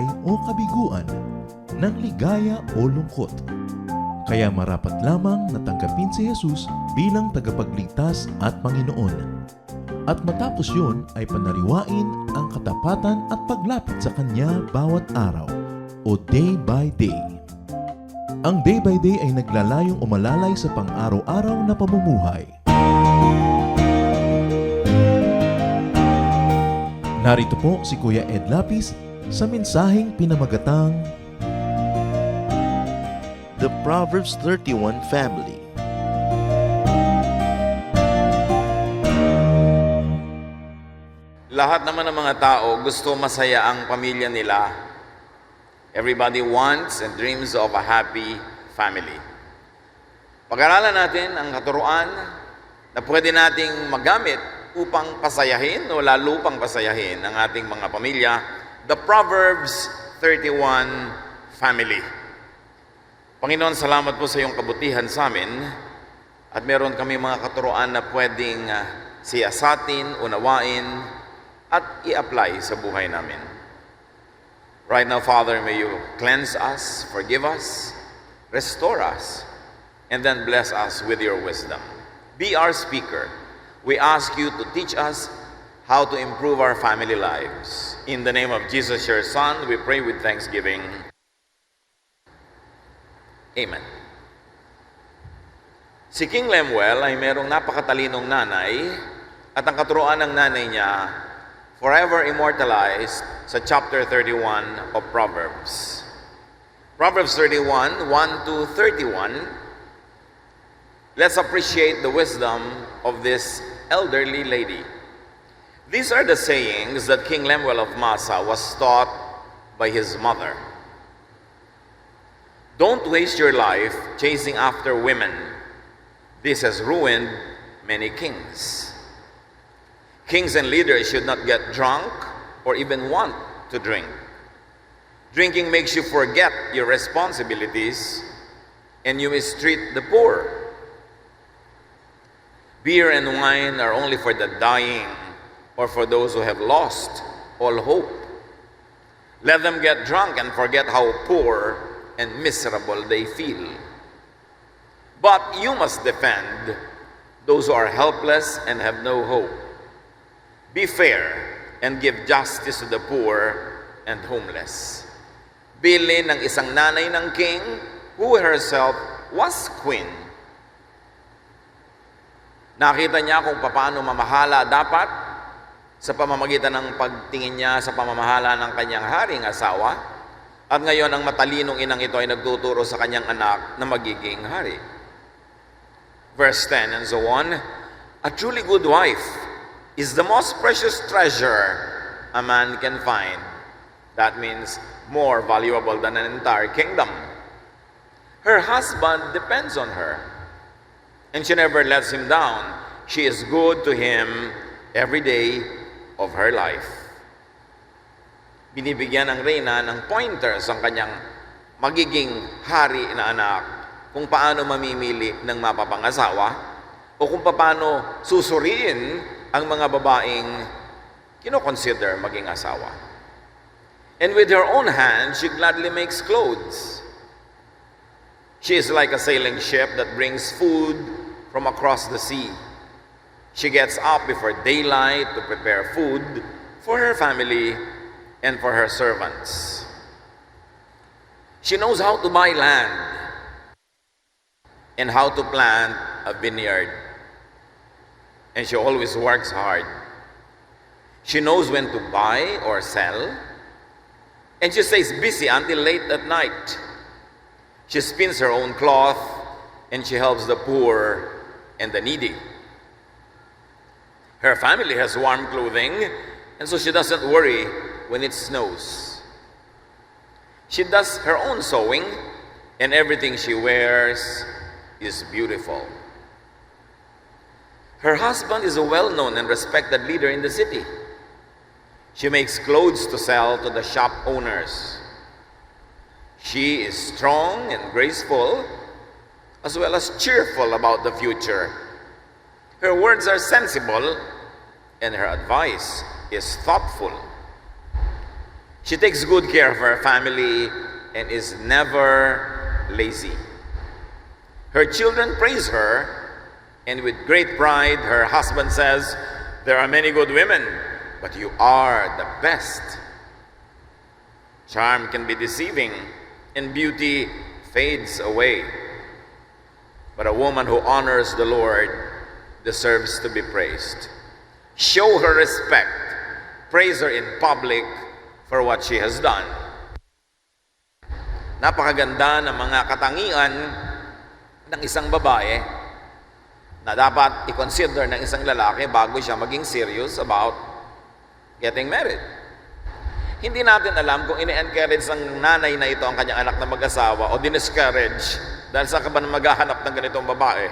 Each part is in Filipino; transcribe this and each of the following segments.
buhay o kabiguan, ng ligaya o lungkot. Kaya marapat lamang na tanggapin si Jesus bilang tagapagligtas at Panginoon. At matapos yun ay panariwain ang katapatan at paglapit sa Kanya bawat araw o day by day. Ang day by day ay naglalayong umalalay sa pang-araw-araw na pamumuhay. Narito po si Kuya Ed Lapis sa mensaheng pinamagatang The Proverbs 31 Family. Lahat naman ng mga tao gusto masaya ang pamilya nila. Everybody wants and dreams of a happy family. Pag-aralan natin ang katuruan na pwede nating magamit upang pasayahin o lalo pang pasayahin ang ating mga pamilya, the Proverbs 31 Family. Panginoon, salamat po sa iyong kabutihan sa amin at meron kami mga katuruan na pwedeng siyasatin, unawain, at i-apply sa buhay namin. Right now, Father, may you cleanse us, forgive us, restore us, and then bless us with your wisdom. Be our speaker. We ask you to teach us how to improve our family lives. In the name of Jesus, your Son, we pray with thanksgiving. Amen. Si King Lemuel ay merong napakatalinong nanay at ang katuruan ng nanay niya forever immortalized sa chapter 31 of Proverbs. Proverbs 31, 1 to 31. Let's appreciate the wisdom of this elderly lady. These are the sayings that King Lemuel of Massa was taught by his mother. Don't waste your life chasing after women. This has ruined many kings. Kings and leaders should not get drunk or even want to drink. Drinking makes you forget your responsibilities and you mistreat the poor. Beer and wine are only for the dying or for those who have lost all hope. Let them get drunk and forget how poor and miserable they feel. But you must defend those who are helpless and have no hope. Be fair and give justice to the poor and homeless. Bilin ng isang nanay ng king who herself was queen. Nakita niya kung paano mamahala dapat sa pamamagitan ng pagtingin niya sa pamamahala ng kanyang haring asawa. At ngayon ang matalinong inang ito ay nagtuturo sa kanyang anak na magiging hari. Verse 10 and so on, a truly good wife is the most precious treasure a man can find. That means more valuable than an entire kingdom. Her husband depends on her, and she never lets him down. She is good to him every day of her life. Binibigyan ng reyna ng pointers ang kanyang magiging hari na anak kung paano mamimili ng mapapangasawa o kung paano susuriin ang mga babaeng kinoconsider maging asawa. And with her own hand, she gladly makes clothes. She is like a sailing ship that brings food from across the sea. She gets up before daylight to prepare food for her family and for her servants. She knows how to buy land and how to plant a vineyard. And she always works hard. She knows when to buy or sell, and she stays busy until late at night. She spins her own cloth, and she helps the poor and the needy. Her family has warm clothing, and so she doesn't worry when it snows. She does her own sewing, and everything she wears is beautiful. Her husband is a well-known and respected leader in the city. She makes clothes to sell to the shop owners. She is strong and graceful, as well as cheerful about the future. Her words are sensible, and her advice is thoughtful. She takes good care of her family and is never lazy. Her children praise her, and with great pride, her husband says, "There are many good women, but you are the best." Charm can be deceiving, and beauty fades away. But a woman who honors the Lord deserves to be praised. Show her respect. Praise her in public for what she has done. Napakaganda ng mga katangian ng isang babae na dapat i-consider ng isang lalaki bago siya maging serious about getting married. Hindi natin alam kung ini-encourage ng nanay na ito ang kanyang anak na mag-asawa o diniscourage dahil sa kaban maghahanap ng ganitong babae.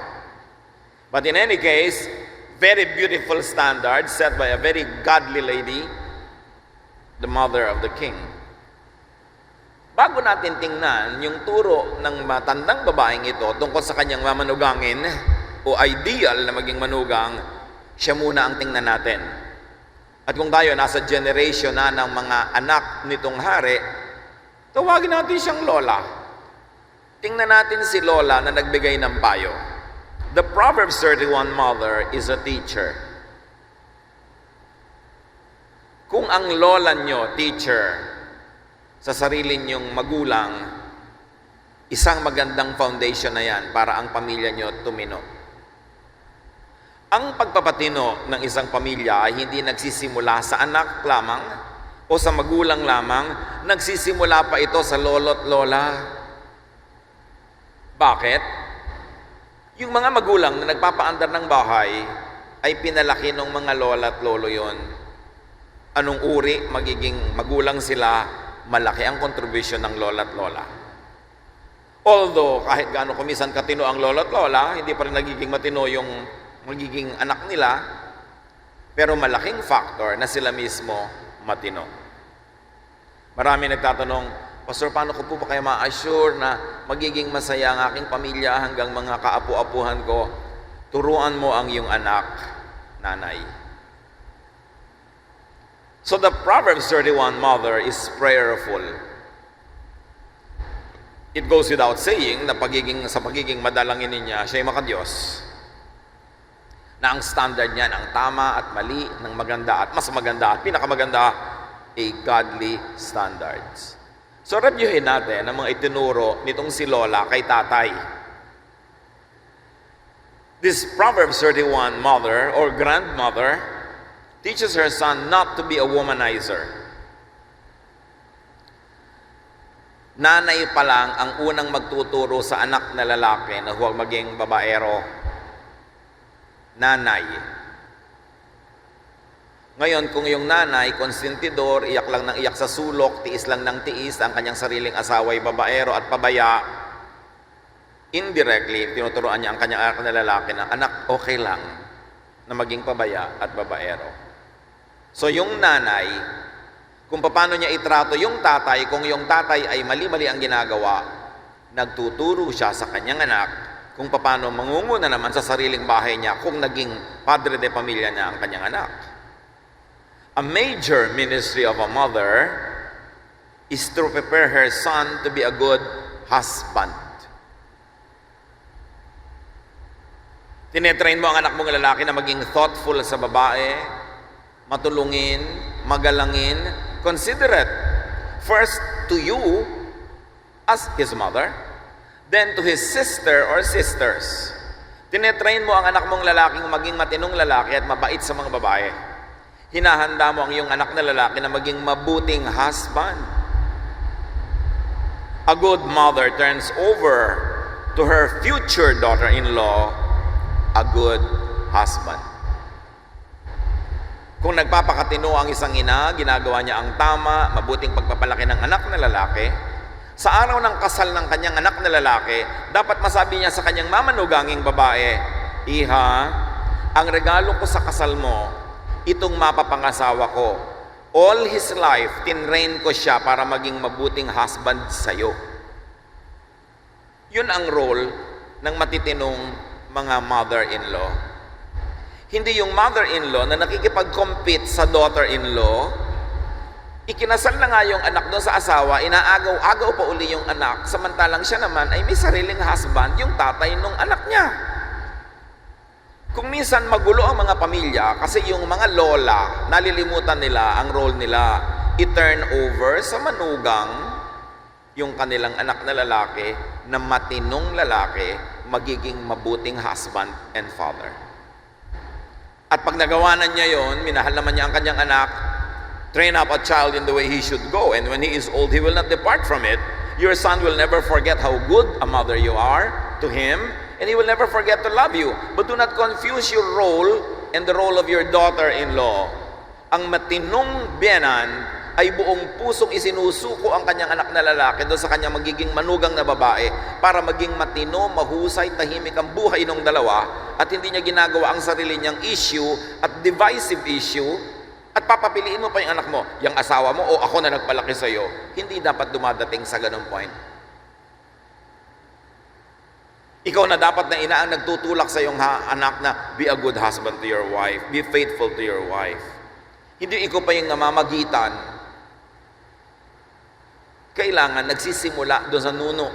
But in any case, very beautiful standards set by a very godly lady, the mother of the king. Bago natin tingnan yung turo ng matandang babaeng ito tungkol sa kanyang mamanugangin o ideal na maging manugang, siya muna ang tingnan natin. At kung tayo nasa generation na ng mga anak nitong hari, tawagin natin siyang lola. Tingnan natin si lola na nagbigay ng payo. The Proverbs 31 mother is a teacher. Kung ang lola nyo, teacher, sa sarili nyong magulang, isang magandang foundation na yan para ang pamilya nyo tumino. Ang pagpapatino ng isang pamilya ay hindi nagsisimula sa anak lamang o sa magulang lamang, nagsisimula pa ito sa lolo't lola. Bakit? Yung mga magulang na nagpapaandar ng bahay ay pinalaki ng mga lola at lolo yon. Anong uri magiging magulang sila, malaki ang contribution ng lola at lola. Although kahit gaano kumisan katino ang lola at lola, hindi pa rin nagiging matino yung magiging anak nila, pero malaking factor na sila mismo matino. Marami nagtatanong, "Pastor, paano ko po ba kaya ma-assure na magiging masaya ang aking pamilya hanggang mga kaapu-apuhan ko?" Turuan mo ang iyong anak, nanay. So the Proverbs 31 mother is prayerful. It goes without saying na sa pagiging madalangin niya, siya ay makadiyos. Na ang standard niyan, ang tama at mali, ng maganda at mas maganda at pinakamaganda, a godly standards. So reviewin natin ang mga itinuro nitong si Lola kay tatay. This Proverbs 31 mother or grandmother teaches her son not to be a womanizer. Nanay pa lang ang unang magtuturo sa anak na lalaki na huwag maging babaero. Nanay. Ngayon, kung yung nanay, konsentidor, iyak lang ng iyak sa sulok, tiis lang ng tiis, ang kanyang sariling asawa ay babaero at pabaya, indirectly, tinuturoan niya ang kanyang anak na lalaki na, "Anak, okay lang na maging pabaya at babaero." So yung nanay, kung paano niya itrato yung tatay, kung yung tatay ay mali-mali ang ginagawa, nagtuturo siya sa kanyang anak kung paano mangunguna naman sa sariling bahay niya kung naging padre de pamilya niya ang kanyang anak. A major ministry of a mother is to prepare her son to be a good husband. Tinetrain mo ang anak mong lalaki na maging thoughtful sa babae, matulungin, magalangin, considerate. First to you as his mother, then to his sister or sisters. Tinetrain mo ang anak mong lalaking maging matinong lalaki at mabait sa mga babae. Hinahanda mo ang iyong anak na lalaki na maging mabuting husband. A good mother turns over to her future daughter-in-law a good husband. Kung nagpapakatino ang isang ina, ginagawa niya ang tama, mabuting pagpapalaki ng anak na lalaki, sa araw ng kasal ng kanyang anak na lalaki, dapat masabi niya sa kanyang mamanuganging babae, "Iha, ang regalo ko sa kasal mo, itong mapapangasawa ko. All his life, tinrain ko siya para maging mabuting husband sa'yo." Yun ang role ng matitinong mga mother-in-law. Hindi yung mother-in-law na nakikipag-compete sa daughter-in-law Ikinasal na nga yung anak doon sa asawa, inaagaw-agaw pa uli yung anak, samantalang siya naman ay may sariling husband, yung tatay nung anak niya. Kung minsan magulo ang mga pamilya, kasi yung mga lola, nalilimutan nila ang role nila, i-turn over sa manugang yung kanilang anak na lalaki, na matinong lalaki, magiging mabuting husband and father. At pag nagawa na niya yon, minahal naman niya ang kanyang anak, train up a child in the way he should go, and when he is old, he will not depart from it. Your son will never forget how good a mother you are to him, and he will never forget to love you. But do not confuse your role and the role of your daughter-in-law. Ang matinong biyenan ay buong pusong isinusuko ang kanyang anak na lalaki doon sa kanyang magiging manugang na babae para maging matino, mahusay, tahimik ang buhay ng dalawa at hindi niya ginagawa ang sarili niyang issue at divisive issue at papapiliin mo pa yung anak mo, yung asawa mo o ako na nagpalaki sa iyo. Hindi dapat dumadating sa ganung point. Ikaw na dapat na ina ang nagtutulak sa iyong anak na be a good husband to your wife, be faithful to your wife. Hindi ikaw pa yung namamagitan. Kailangan nagsisimula doon sa nuno.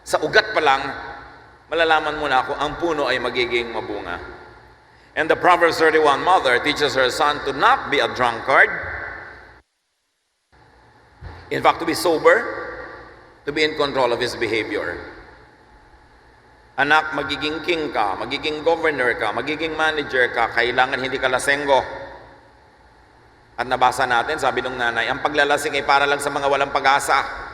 Sa ugat pa lang, malalaman mo na kung ang puno ay magiging mabunga. And the Proverbs 31 mother teaches her son to not be a drunkard. In fact, to be sober, to be in control of his behavior. Anak, magiging king ka, magiging governor ka, magiging manager ka, kailangan hindi ka lasenggo. At nabasa natin, sabi ng nanay, ang paglalasing ay para lang sa mga walang pag-asa.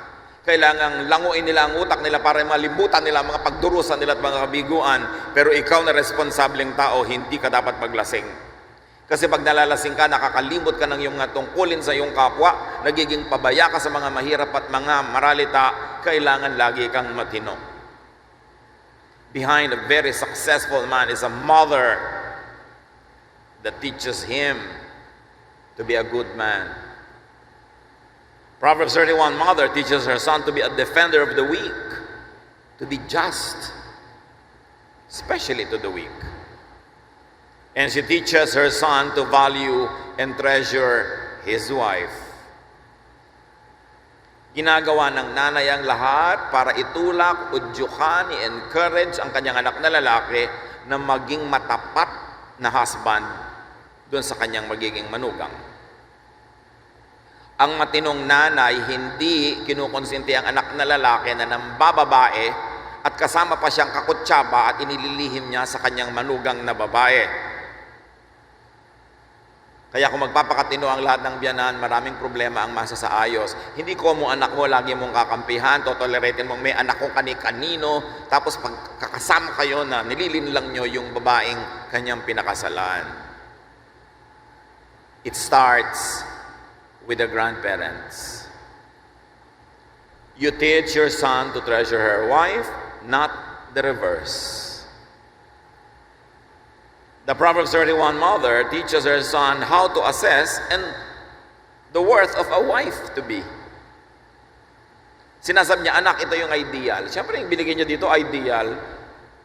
Kailangang languin nila ang utak nila para malibutan nila ang mga pagdurusan nila at mga kabiguan. Pero ikaw na responsableng tao, hindi ka dapat maglasing. Kasi pag nalalasing ka, nakakalimot ka ng iyong tungkulin sa iyong kapwa, nagiging pabaya ka sa mga mahirap at mga maralita, kailangan lagi kang matino. Behind a very successful man is a mother that teaches him to be a good man. Proverbs 31 mother teaches her son to be a defender of the weak, to be just, especially to the weak. And she teaches her son to value and treasure his wife. Ginagawa ng nanay ang lahat para itulak, udyukan, i-encourage ang kanyang anak na lalaki na maging matapat na husband doon sa kanyang magiging manugang. Ang matinong nanay, hindi kinukonsinti ang anak na lalaki na nambababae at kasama pa siyang kakutsaba at inililihim niya sa kanyang manugang na babae. Kaya kung magpapakatino ang lahat ng biyanan, maraming problema ang masasaayos. Hindi ko mo anak mo, lagi mong kakampihan, totoleratin mong may anak ko kani-kanino, tapos pag kakasama kayo na nililinlang nyo yung babaeng kanyang pinakasalan. It starts with the grandparents. You teach your son to treasure her wife, not the reverse. The Proverbs 31 mother teaches her son how to assess and the worth of a wife to be. Sinasabi niya, anak, ito yung ideal. Siyempre, yung binigay niya dito, ideal.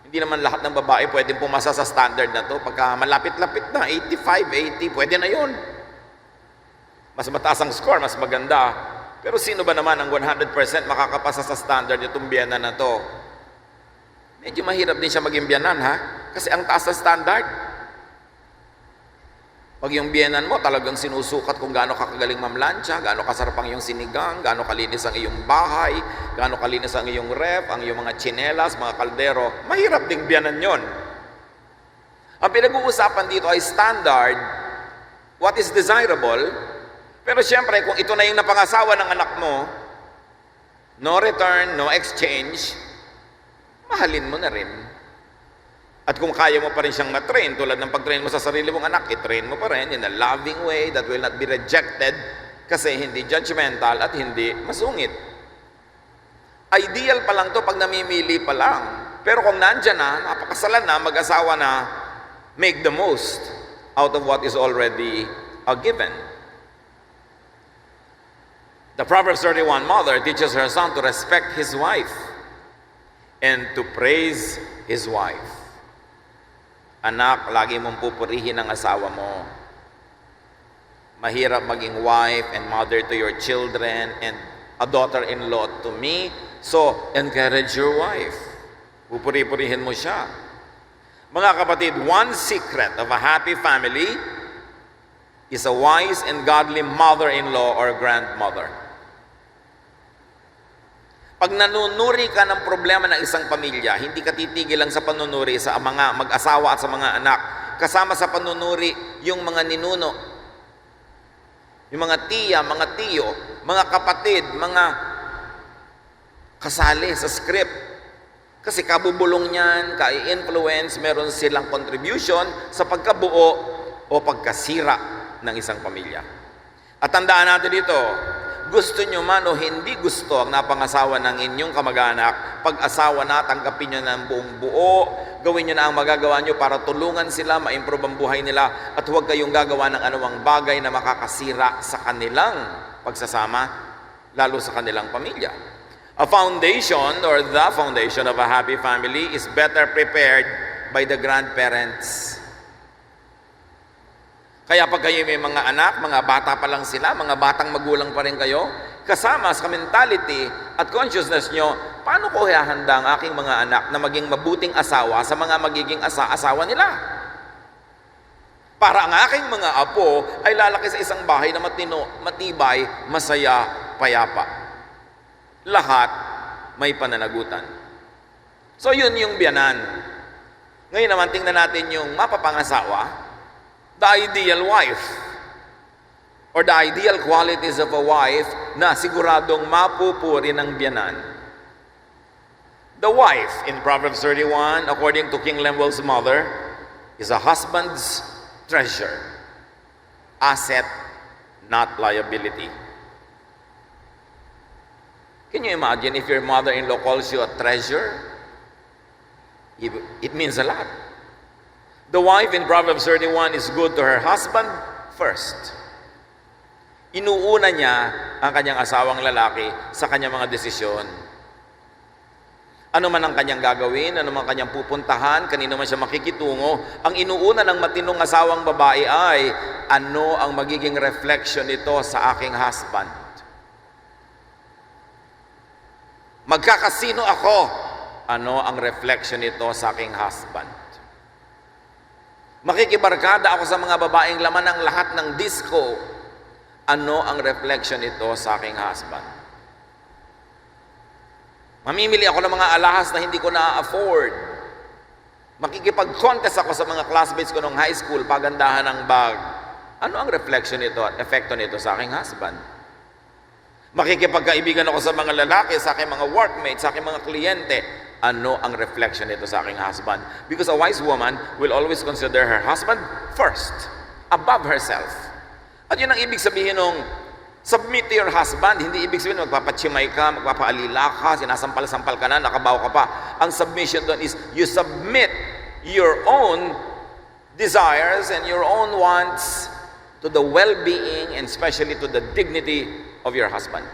Hindi naman lahat ng babae pwedeng pumasa sa standard na to. Pagka malapit-lapit na, 85, 80, pwede na yun. Mas mataas ang score, mas maganda. Pero sino ba naman ang 100% makakapasa sa standard itong biyanan na to? Medyo mahirap din siya maging biyanan, ha? Kasi ang taas sa standard. Pag yung biyenan mo talagang sinusukat kung gaano kakagaling mamlansya, gaano kasarap ang iyong sinigang, gaano kalinis ang iyong bahay, gaano kalinis ang iyong ref, ang iyong mga tsinelas, mga kaldero, mahirap ding biyanan yon. Ang pinag-uusapan dito ay standard, what is desirable, pero siyempre kung ito na yung napangasawa ng anak mo, no return, no exchange, mahalin mo na rin. At kung kaya mo pa rin siyang matrain, tulad ng pag-train mo sa sarili mong anak, i-train mo pa rin in a loving way that will not be rejected kasi hindi judgmental at hindi masungit. Ideal pa lang to pag namimili pa lang. Pero kung nandyan na, napakasalan na, mag-asawa na, make the most out of what is already a given. The Proverbs 31 mother teaches her son to respect his wife and to praise his wife. Anak, lagi mong pupurihin ang asawa mo. Mahirap maging wife and mother to your children and a daughter-in-law to me. So, encourage your wife. Pupuri-purihin mo siya. Mga kapatid, one secret of a happy family is a wise and godly mother-in-law or grandmother. Pag nanunuri ka ng problema ng isang pamilya, hindi ka titigil lang sa panunuri sa mga mag-asawa at sa mga anak. Kasama sa panunuri yung mga ninuno, yung mga tiya, mga tiyo, mga kapatid, mga kasali sa script. Kasi kabubulong niyan, ka-influence, meron silang contribution sa pagkabuo o pagkasira ng isang pamilya. At tandaan natin dito, gusto nyo man o hindi gusto ang napangasawa ng inyong kamag-anak, pag-asawa na, tanggapin nyo ng buong buo, gawin nyo na ang magagawa nyo para tulungan sila, ma-improve ang buhay nila, at huwag kayong gagawa ng anumang bagay na makakasira sa kanilang pagsasama, lalo sa kanilang pamilya. A foundation or the foundation of a happy family is better prepared by the grandparents. Kaya pag kayo may mga anak, mga bata pa lang sila, mga batang magulang pa rin kayo, kasama sa mentality at consciousness nyo, paano ko hahanda ang aking mga anak na maging mabuting asawa sa mga magiging asawa nila? Para ang aking mga apo ay lalaki sa isang bahay na matino, matibay, masaya, payapa. Lahat may pananagutan. So yun yung biyanan. Ngayon naman tingnan natin yung mapapangasawa, the ideal wife or the ideal qualities of a wife na siguradong mapupuri ng biyanan. The wife in Proverbs 31, according to King Lemuel's mother, is a husband's treasure, asset, not liability. Can you imagine if your mother-in-law calls you a treasure? It means a lot. The wife in Proverbs 31 is good to her husband first. Inuuna niya ang kanyang asawang lalaki sa kanyang mga desisyon. Ano man ang kanyang gagawin, ano man kanyang pupuntahan, kanino man siya makikitungo, ang inuuna ng matinong asawang babae ay, ano ang magiging reflection nito sa aking husband? Magkakasino ako, ano ang reflection nito sa aking husband? Makikibarkada ako sa mga babaeng laman ng lahat ng disco. Ano ang reflection nito sa aking husband? Mamimili ako ng mga alahas na hindi ko na-afford. Makikipag-contest ako sa mga classmates ko nung high school, pagandahan ng bag. Ano ang reflection nito at epekto nito sa aking husband? Makikipagkaibigan ako sa mga lalaki, sa aking mga workmates, sa aking mga kliyente. Ano ang reflection nito sa aking husband? Because a wise woman will always consider her husband first, above herself. At yun ang ibig sabihin ng submit to your husband. Hindi ibig sabihin magpapachimay ka, magpapaalila ka, sinasampal-sampal ka na, nakabaw ka pa. Ang submission doon is you submit your own desires and your own wants to the well-being and especially to the dignity of your husband.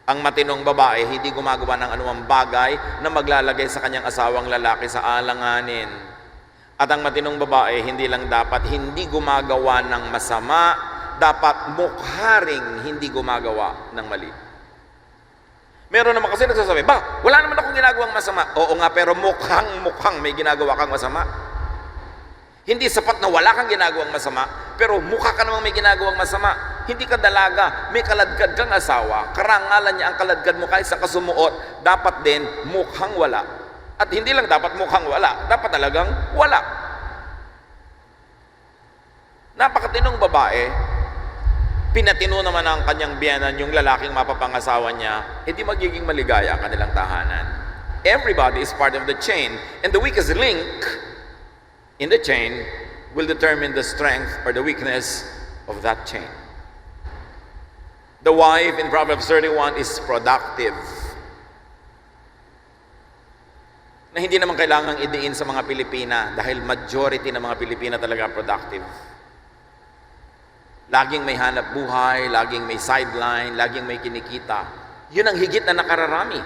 Ang matinong babae, hindi gumagawa ng anumang bagay na maglalagay sa kanyang asawang lalaki sa alanganin. At ang matinong babae, hindi lang dapat hindi gumagawa ng masama, dapat mukharing hindi gumagawa ng mali. Meron naman kasi nagsasabi, wala naman akong ginagawang masama. Oo nga, pero mukhang may ginagawa kang masama. Hindi sapat na wala kang ginagawang masama, pero mukha ka namang may ginagawang masama. Hindi ka dalaga, may kaladkad kang asawa, karangalan niya ang kaladkad mo kahit sa kasumuot, dapat din mukhang wala. At hindi lang dapat mukhang wala, dapat talagang wala. Napakatinong babae, pinatino naman ang kanyang biyanan, yung lalaking mapapangasawa niya, hindi magiging maligaya ang kanilang tahanan. Everybody is part of the chain, and the weakest link in the chain will determine the strength or the weakness of that chain. The wife in Proverbs 31 is productive. Na hindi naman kailangang idiin sa mga Pilipina dahil majority ng mga Pilipina talaga productive. Laging may hanap buhay, laging may sideline, laging may kinikita. Yun ang higit na nakararami.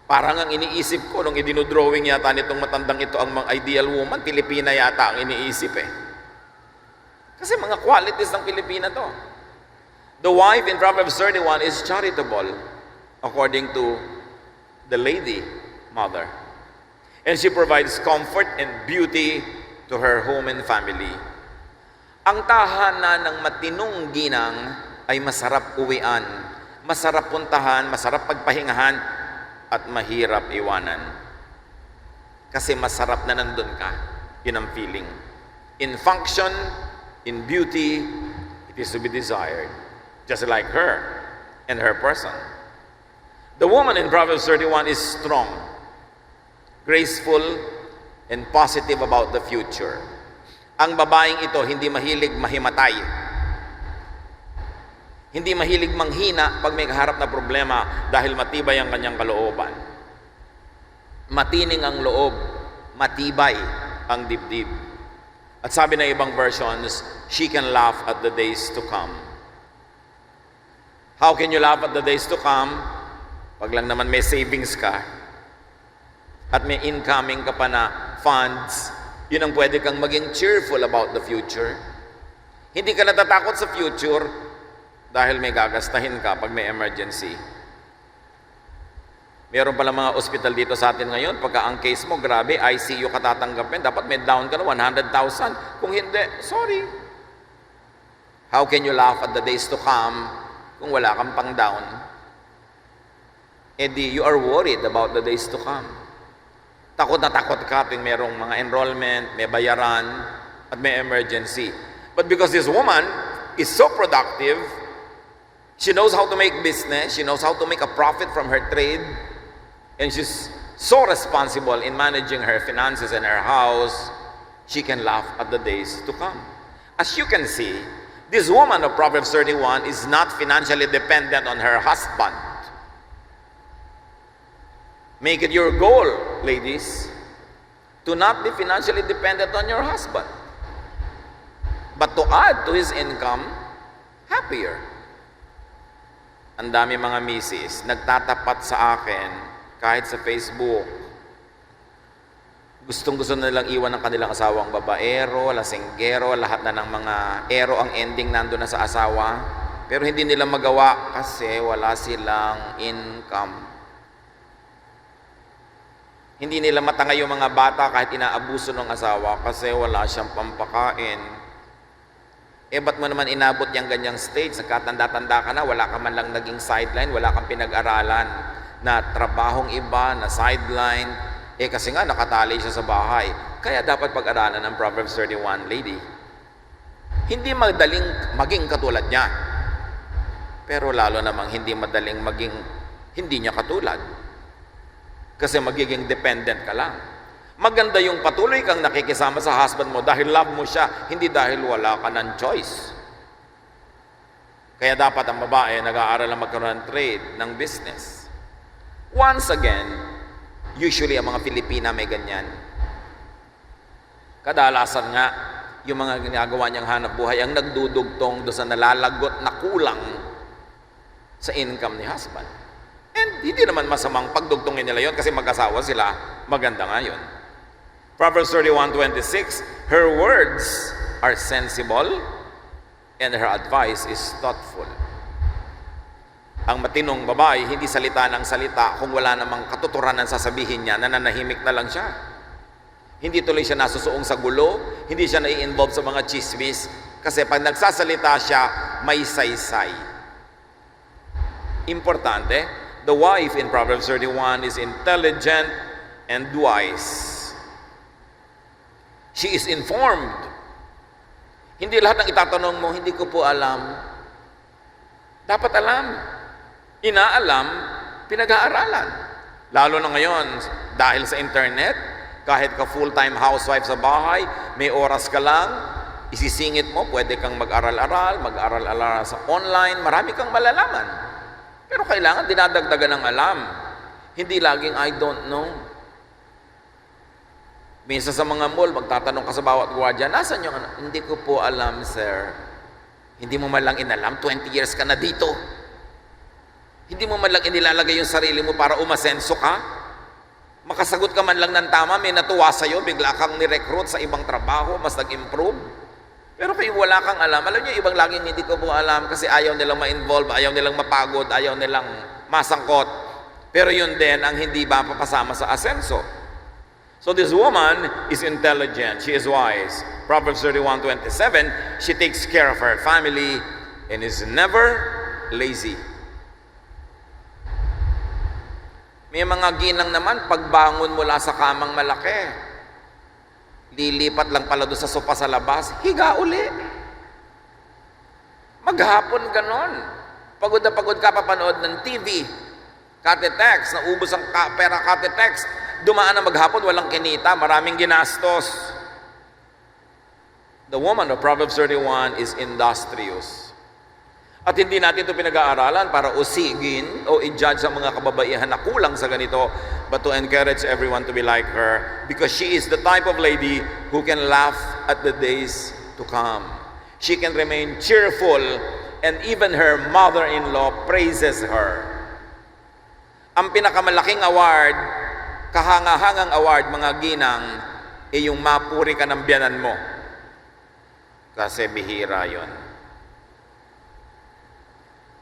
Parang ang iniisip ko nung idinodrawing yata nitong matandang ito ang mga ideal woman, Pilipina yata ang iniisip eh. Kasi mga qualities ng Pilipina to. The wife in Proverbs 31 is charitable, according to the lady mother. And she provides comfort and beauty to her home and family. Ang tahanan ng matinong ginang ay masarap uwian, masarap puntahan, masarap pagpahingahan, at mahirap iwanan. Kasi masarap na nandun ka. Yun ang feeling. In function, in beauty, it is to be desired. Just like her and her person. The woman in Proverbs 31 is strong, graceful, and positive about the future. Ang babaeng ito hindi mahilig mahimatay. Hindi mahilig manghina pag may kaharap na problema dahil matibay ang kanyang kalooban. Matining ang loob, matibay ang dibdib. At sabi ng ibang versions, she can laugh at the days to come. How can you laugh at the days to come? Pag lang naman may savings ka at may incoming ka pa na funds, yun ang pwede kang maging cheerful about the future. Hindi ka natatakot sa future dahil may gagastahin ka pag may emergency. Meron pala mga ospital dito sa atin ngayon, pagka ang case mo, grabe, ICU ka tatanggapin, dapat may down ka na 100,000. Kung hindi, sorry. How can you laugh at the days to come kung wala kang pang down? Eh di, you are worried about the days to come. Takot na takot ka tuwing merong mga enrollment, may bayaran, at may emergency. But because this woman is so productive, she knows how to make business, she knows how to make a profit from her trade, and she's so responsible in managing her finances and her house, she can laugh at the days to come. As you can see, this woman of Proverbs 31 is not financially dependent on her husband. Make it your goal, ladies, to not be financially dependent on your husband, but to add to his income, happier. Ang dami mga misis, nagtatapat sa akin kahit sa Facebook. Gustong-gusto na nilang iwan ng kanilang asawang babaero, lasinggero, lahat na ng mga ero ang ending nando na sa asawa. Pero hindi nila magawa kasi wala silang income. Hindi nila matangay yung mga bata kahit inaabuso ng asawa kasi wala siyang pampakain. Eh, ba't mo naman inabot yung ganyang stage? Nagkatanda-tanda ka na, wala ka man lang naging sideline, wala kang pinag-aralan na trabahong iba, na sideline. Eh, kasi nga, nakatali siya sa bahay. Kaya dapat pag-aralan ng Proverbs 31, lady. Hindi madaling maging katulad niya. Pero lalo namang hindi madaling maging hindi niya katulad. Kasi magiging dependent ka lang. Maganda yung patuloy kang nakikisama sa husband mo dahil love mo siya, hindi dahil wala ka ng choice. Kaya dapat ang babae nag-aaral na magkaroon ng trade, ng business. Once again, usually ang mga Pilipina may ganyan. Kadalasan nga, yung mga ginagawa niyang hanap buhay ang nagdudugtong doon sa nalalagot na kulang sa income ni husband. And hindi naman masamang pagdugtongin nila yon kasi mag-asawa sila, maganda nga yun. Proverbs 31:26, her words are sensible and her advice is thoughtful. Ang matinong babae, hindi salita ng salita kung wala namang katuturan ng sasabihin niya, nananahimik na lang siya. Hindi tuloy siya nasusuong sa gulo, hindi siya nai-involve sa mga chismis, kasi pag nagsasalita siya, may saysay. Importante, the wife in Proverbs 31 is intelligent and wise. She is informed. Hindi lahat ng itatanong mo, hindi ko po alam. Dapat alam. Inaalam, pinag-aaralan. Lalo na ngayon, dahil sa internet, kahit ka full-time housewife sa bahay, may oras ka lang, isisingit mo, pwede kang mag-aral-aral, mag-aral-aral sa online, marami kang malalaman. Pero kailangan dinadagdagan ng alam. Hindi laging I don't know. Minsan sa mga mall, magtatanong ka sa bawat gwardiya, nasan yung ano? Hindi ko po alam, sir. Hindi mo man lang inalam, 20 years ka na dito. Hindi mo man lang inilalagay yung sarili mo para umasenso ka. Makasagot ka man lang ng tama, may natuwa sa'yo, bigla kang ni-recruit sa ibang trabaho, mas nag-improve. Pero kung wala kang alam niyo, ibang laging hindi ko po alam kasi ayaw nilang ma-involve, ayaw nilang mapagod, ayaw nilang masangkot. Pero yun din ang hindi ba papasama sa asenso. So this woman is intelligent, she is wise. Proverbs 31:27, she takes care of her family and is never lazy. May mga ginang naman, pagbangon mula sa kamang malaki, lilipat lang pala doon sa sopa sa labas, higa uli. Maghapon ganon. Pagod na pagod ka papanood ng TV, kate-text, naubos ang pera kate-text, dumaan na maghapon, walang kinita, maraming ginastos. The woman of Proverbs 31 is industrious. At hindi natin ito pinag-aaralan para usigin o i-judge ang mga kababaihan na kulang sa ganito, but to encourage everyone to be like her because she is the type of lady who can laugh at the days to come. She can remain cheerful and even her mother-in-law praises her. Ang pinakamalaking award, kahangahangang award mga ginang, ay yung mapuri ka ng biyanan mo. Kasi bihira yon.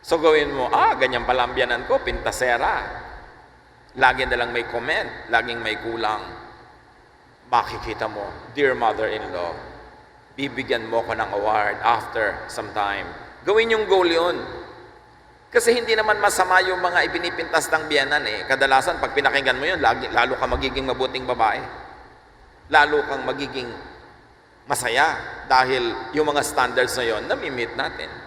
So gawin mo, ganyan pala ang biyanan ko, pintasera. Lagi na lang may comment, laging may kulang. Makikita mo, dear mother-in-law, bibigyan mo ko ng award after some time. Gawin yung goal yun. Kasi hindi naman masama yung mga ipinipintas ng biyanan eh. Kadalasan, pag pinakinggan mo yun, lalo ka magiging mabuting babae. Lalo kang magiging masaya dahil yung mga standards na yun, nami-meet natin.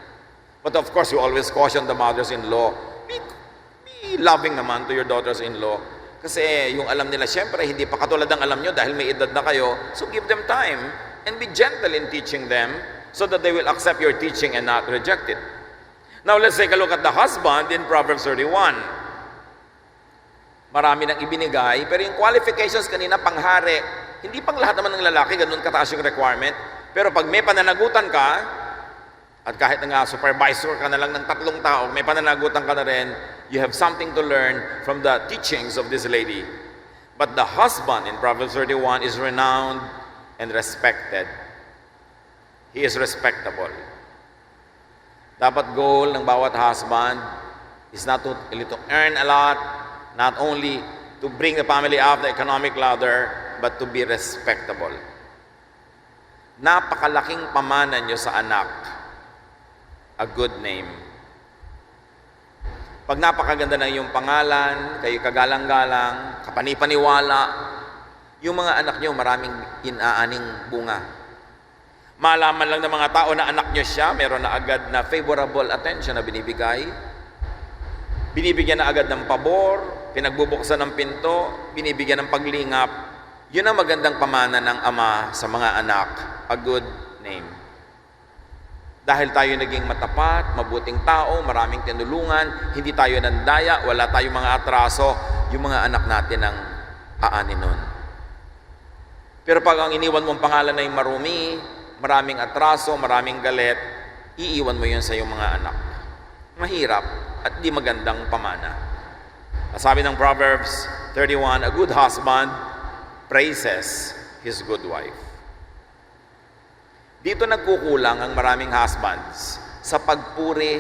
But of course, you always caution the mothers-in-law, be loving naman to your daughters-in-law. Kasi yung alam nila, syempre, hindi pa katulad ng alam nyo dahil may edad na kayo. So give them time and be gentle in teaching them so that they will accept your teaching and not reject it. Now, let's take a look at the husband in Proverbs 31. Marami nang ibinigay, pero yung qualifications kanina, panghari, hindi pang lahat naman ng lalaki, ganun kataas yung requirement. Pero pag may pananagutan ka, at kahit nga supervisor ka na lang ng 3 tao, may pananagutan ka na rin, you have something to learn from the teachings of this lady. But the husband in Proverbs 31 is renowned and respected. He is respectable. Dapat goal ng bawat husband is not to earn a lot, not only to bring the family up the economic ladder, but to be respectable. Napakalaking pamana nyo sa anak, a good name. Pag napakaganda na yung pangalan, kayo kagalang-galang, kapanipaniwala, yung mga anak nyo maraming inaaning bunga. Malaman lang ng mga tao na anak nyo siya, meron na agad na favorable attention na binibigay. Binibigyan na agad ng pabor, pinagbubuksan ng pinto, binibigyan ng paglingap. Yun ang magandang pamana ng ama sa mga anak, a good name. Dahil tayo naging matapat, mabuting tao, maraming tinulungan, hindi tayo nandaya, wala tayong mga atraso, yung mga anak natin ang aanin nun. Pero pag ang iniwan mong pangalan ay marumi, maraming atraso, maraming galit, iiwan mo yun sa iyong mga anak. Mahirap at di magandang pamana. Sabi ng Proverbs 31, a good husband praises his good wife. Dito nagkukulang ang maraming husbands sa pagpuri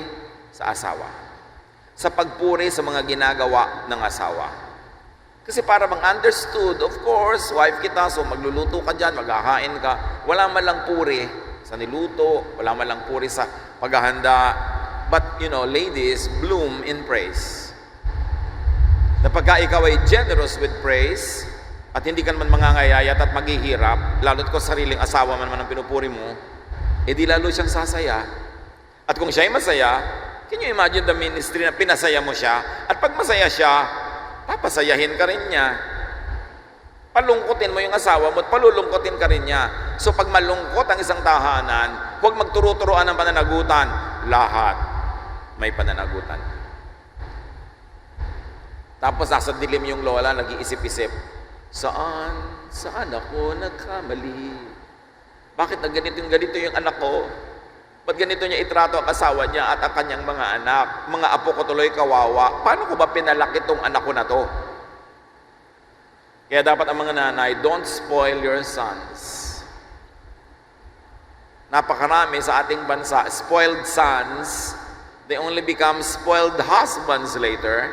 sa asawa. Sa pagpuri sa mga ginagawa ng asawa. Kasi para bang understood, of course, wife kita, so magluluto ka dyan, maghakain ka. Wala man lang puri sa niluto, wala man lang puri sa paghahanda. But, you know, ladies, bloom in praise. Na pagka ikaw ay generous with praise, at hindi ka naman mangangayayat at maghihirap, lalo't kung sariling asawa man ang pinupuri mo, di lalo siyang sasaya. At kung siya ay masaya, can you imagine the ministry na pinasaya mo siya? At pag masaya siya, papasayahin ka rin niya. Palungkotin mo yung asawa mo at palulungkotin ka rin niya. So pag malungkot ang isang tahanan, huwag magturo-turoan ng pananagutan. Lahat may pananagutan. Tapos nasa dilim yung lola, nag-iisip-isip, Saan ako nagkamali? Bakit ganito yung anak ko? Ba't ganito niya itrato ang asawa niya at ang kanyang mga anak? Mga apo ko tuloy kawawa. Paano ko ba pinalaki tong anak ko na to? Kaya dapat ang mga nanay, don't spoil your sons. napakarami sa ating bansa, spoiled sons, they only become spoiled husbands later.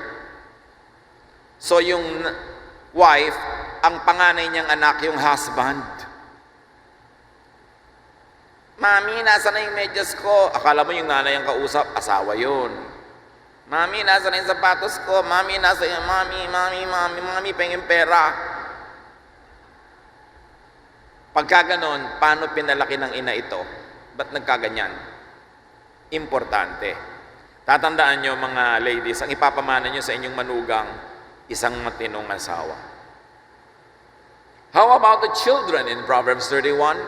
So yung wife, ang panganay niyang anak yung husband. Mami, nasa na yung medyas ko? Akala mo yung nanay ang kausap, asawa yun. Mami, nasa na yung sapatos ko? Mami, nasa yung mami, pengin pera. Pagka ganon, paano pinalaki ng ina ito? Ba't nagkaganyan? Importante. Tatandaan nyo mga ladies, ang ipapamana nyo sa inyong manugang, isang matinong asawa. How about the children in Proverbs 31?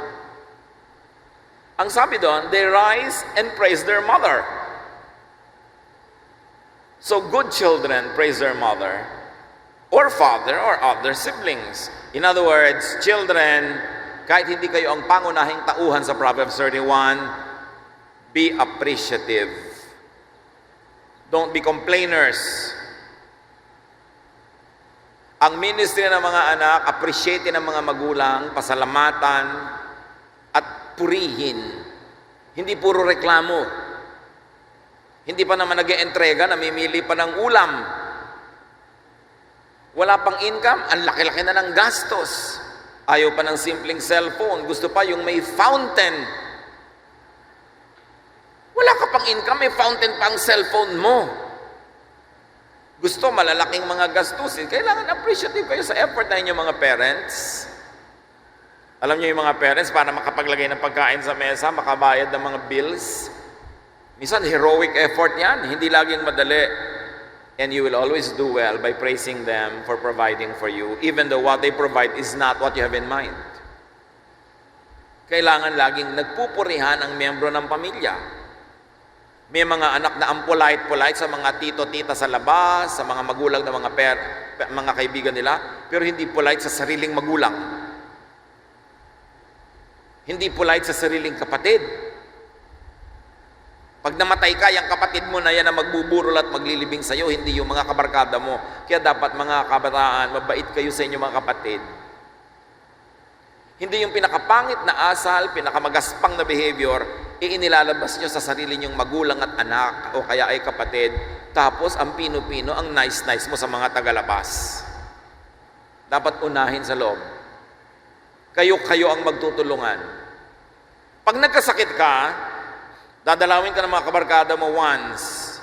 Ang sabi doon, they rise and praise their mother. So good children praise their mother or father or other siblings. In other words, children, kahit hindi kayo ang pangunahing tauhan sa Proverbs 31, be appreciative. Don't be complainers. Ang ministry ng mga anak, appreciate ng mga magulang, pasalamatan, at purihin. Hindi puro reklamo. Hindi pa naman nag-e-entrega, namimili pa ng ulam. Wala pang income, ang laki-laki na ng gastos. Ayaw pa ng simpleng cellphone, gusto pa yung may fountain. Wala ka pang income, may fountain pa ang cellphone mo. Gusto malalaking mga gastusin, kailangan appreciative kayo sa effort na inyong mga parents. Alam niyo yung mga parents, para makapaglagay ng pagkain sa mesa, makabayad ng mga bills, minsan heroic effort yan, hindi laging madali. And you will always do well by praising them for providing for you, even though what they provide is not what you have in mind. Kailangan laging nagpupurihan ang miyembro ng pamilya. May mga anak na ang polite sa mga tito-tita sa labas, sa mga magulang na mga kaibigan nila, pero hindi polite sa sariling magulang. Hindi polite sa sariling kapatid. Pag namatay ka, yung kapatid mo na yan na magbuburol at maglilibing sa'yo, hindi yung mga kabarkada mo. Kaya dapat mga kabataan, mabait kayo sa inyong mga kapatid. Hindi yung pinakapangit na asal, pinakamagaspang na behavior, inilalabas nyo sa sarili nyong magulang at anak o kaya ay kapatid. Tapos ang pino-pino, ang nice-nice mo sa mga tagalabas. Dapat unahin sa loob. Kayo ang magtutulungan. Pag nagkasakit ka, dadalawin ka ng mga kabarkada mo once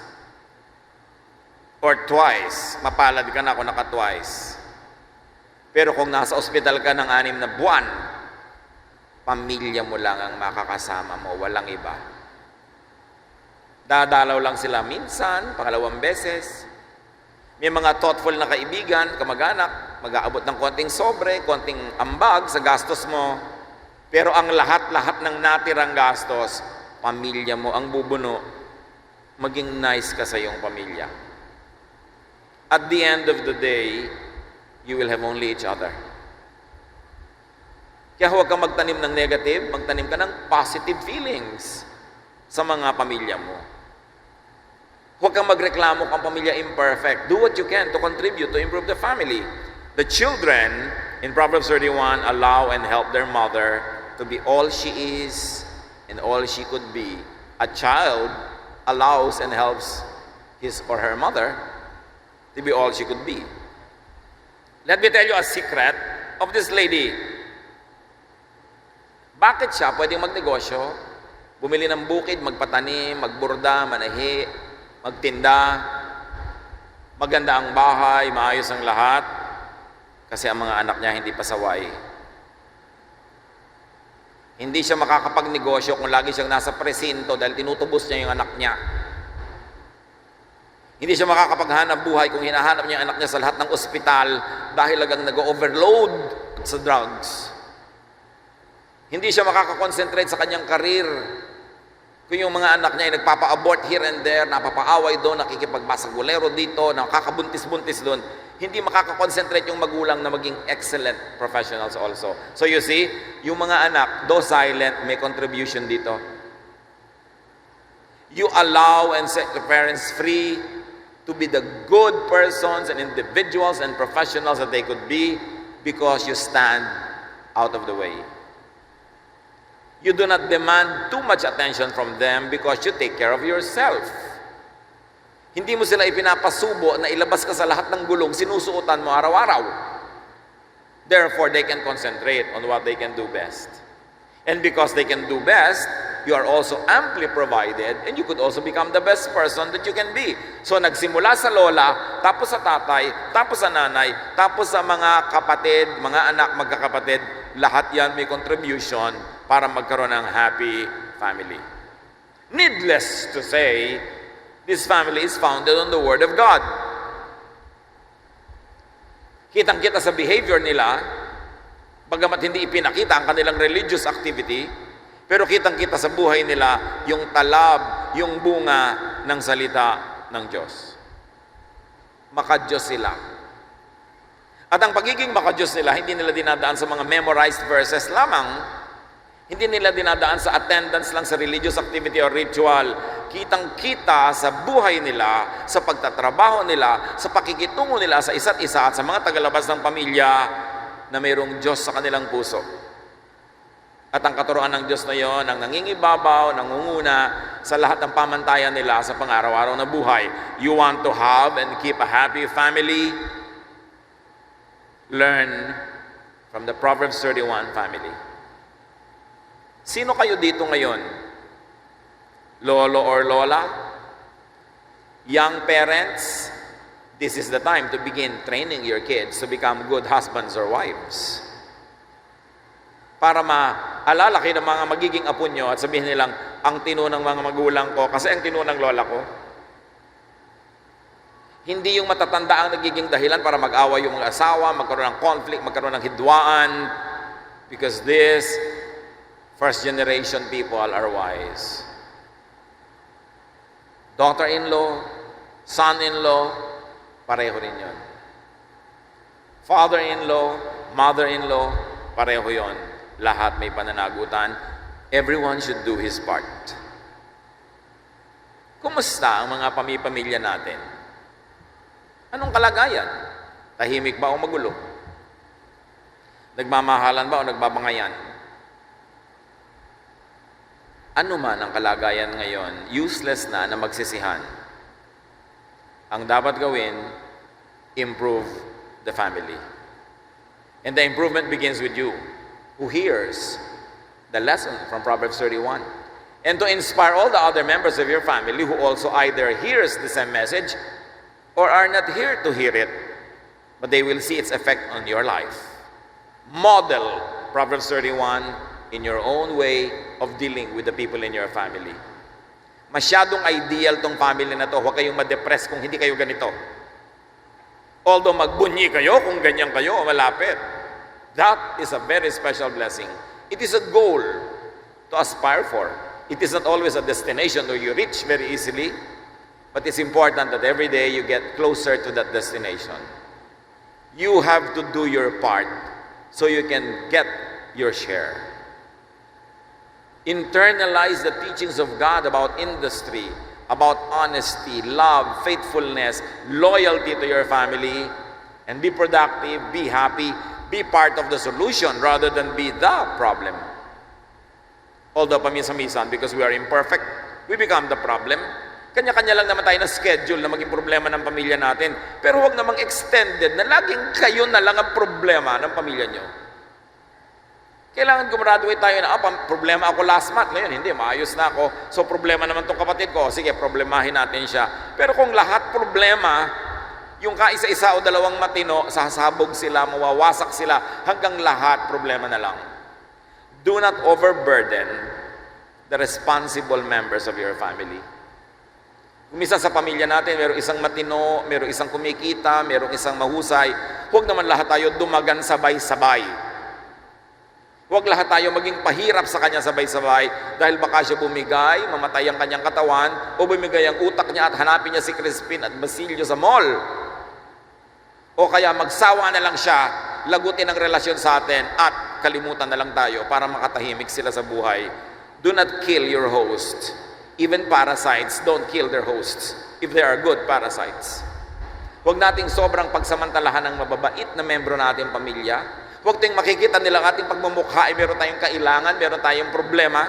or twice. Mapalad ka na kung naka-twice. Pero kung nasa ospital ka ng 6 na buwan, pamilya mo lang ang makakasama mo, walang iba. Dadalaw lang sila minsan, pangalawang beses. May mga thoughtful na kaibigan, kamag-anak, mag-aabot ng konting sobre, konting ambag sa gastos mo. Pero ang lahat-lahat ng natirang gastos, pamilya mo ang bubuno. Maging nice ka sa iyong pamilya. At the end of the day, you will have only each other. Kaya huwag kang magtanim ng negative, magtanim ka ng positive feelings sa mga pamilya mo. Huwag kang magreklamo kung pamilya imperfect. Do what you can to contribute to improve the family. The children in Proverbs 31 allow and help their mother to be all she is and all she could be. A child allows and helps his or her mother to be all she could be. Let me tell you a secret of this lady. Bakit siya pwedeng magnegosyo? Bumili ng bukid, magpatanim, magburda, manahi, magtinda, maganda ang bahay, maayos ang lahat, kasi ang mga anak niya hindi pasaway. Hindi siya makakapagnegosyo kung lagi siyang nasa presinto dahil tinutubos niya yung anak niya. Hindi siya makakapaghanap buhay kung hinahanap niya yung anak niya sa lahat ng ospital dahil lagang nag-overload sa drugs. Hindi siya makakakonsentrate sa kanyang karir kung yung mga anak niya ay nagpapa-abort here and there, napapaaway doon, nakikipagbasagulero dito, nakakabuntis-buntis doon. Hindi makakakonsentrate yung magulang na maging excellent professionals also. So you see, yung mga anak, though silent, may contribution dito. You allow and set the parents free to be the good persons and individuals and professionals that they could be because you stand out of the way. You do not demand too much attention from them because you take care of yourself. Hindi mo sila ipinapasubo na ilabas ka sa lahat ng gulong sinusuotan mo araw-araw. Therefore, they can concentrate on what they can do best. And because they can do best, you are also amply provided and you could also become the best person that you can be. So nagsimula sa lola, tapos sa tatay, tapos sa nanay, tapos sa mga kapatid, mga anak, magkakapatid, lahat yan may contribution para magkaroon ng happy family. Needless to say, this family is founded on the Word of God. Kitang-kita sa behavior nila, bagamat hindi ipinakita ang kanilang religious activity, pero kitang-kita sa buhay nila yung talab, yung bunga ng salita ng Diyos. Maka-Diyos sila. At ang pagiging maka-Diyos nila, hindi nila dinadaan sa mga memorized verses lamang, hindi nila dinadaan sa attendance lang sa religious activity or ritual. Kitang-kita sa buhay nila, sa pagtatrabaho nila, sa pakikitungo nila sa isa't isa at sa mga tagalabas ng pamilya na mayroong Diyos sa kanilang puso. At ang katuruan ng Diyos na yon ang nangingibabaw, nangunguna sa lahat ng pamantayan nila sa pang-araw-araw na buhay. You want to have and keep a happy family? Learn from the Proverbs 31 family. Sino kayo dito ngayon? Lolo or lola? Young parents? This is the time to begin training your kids to become good husbands or wives. Para maalala kayo ng mga magiging apo nyo at sabihin nilang, ang tino ng mga magulang ko, kasi ang tino ng lola ko. Hindi yung matatanda ang nagiging dahilan para mag-away yung mga asawa, magkaroon ng conflict, magkaroon ng hidwaan. Because this first generation people are wise. Daughter-in-law, son-in-law, pareho rin yun. Father-in-law, mother-in-law, pareho yun. Lahat may pananagutan. Everyone should do his part. Kumusta ang mga pamilya natin? Anong kalagayan? Tahimik ba o magulo? Nagmamahalan ba o nagbabangayan? Ano man ang kalagayan ngayon, useless na magsisihan. Ang dapat gawin, improve the family. And the improvement begins with you, who hears the lesson from Proverbs 31. And to inspire all the other members of your family who also either hears the same message or are not here to hear it, but they will see its effect on your life. Model Proverbs 31 in your own way of dealing with the people in your family. Masyadong ideal tong family na to. Huwag kayong ma-depress kung hindi kayo ganito. Although magbunyi kayo kung ganyan kayo o malapit. That is a very special blessing. It is a goal to aspire for. It is not always a destination where you reach very easily, but it's important that every day you get closer to that destination. You have to do your part so you can get your share. Internalize the teachings of God about industry, about honesty, love, faithfulness, loyalty to your family, and be productive, be happy, be part of the solution rather than be the problem. Although paminsan-minsan, because we are imperfect, we become the problem. Kanya-kanya lang naman tayo na schedule na maging problema ng pamilya natin. Pero huwag namang extended na laging kayo na lang ang problema ng pamilya nyo. Kailangan gumraduate tayo na, problema ako last month. Ngayon, hindi, maayos na ako. So, problema naman tong kapatid ko. Sige, problemahin natin siya. Pero kung lahat problema, yung kaisa-isa o dalawang matino, sasabog sila, mawawasak sila, hanggang lahat problema na lang. Do not overburden the responsible members of your family. Umisa sa pamilya natin, mayroong isang matino, mayroong isang kumikita, mayroong isang mahusay. Huwag naman lahat tayo dumagan sabay-sabay. Huwag lahat tayo maging pahirap sa kanya sabay-sabay dahil baka siya bumigay, mamatay ang kanyang katawan, o bumigay ang utak niya at hanapin niya si Crispin at Basilio sa mall. O kaya magsawa na lang siya, lagutin ang relasyon sa atin at kalimutan na lang tayo para makatahimik sila sa buhay. Do not kill your host. Even parasites don't kill their hosts if they are good parasites. Huwag nating sobrang pagsamantalahan ng mababait na membro nating pamilya. Huwag tayong makikita nila ang ating pagmumukha, meron tayong kailangan, meron tayong problema,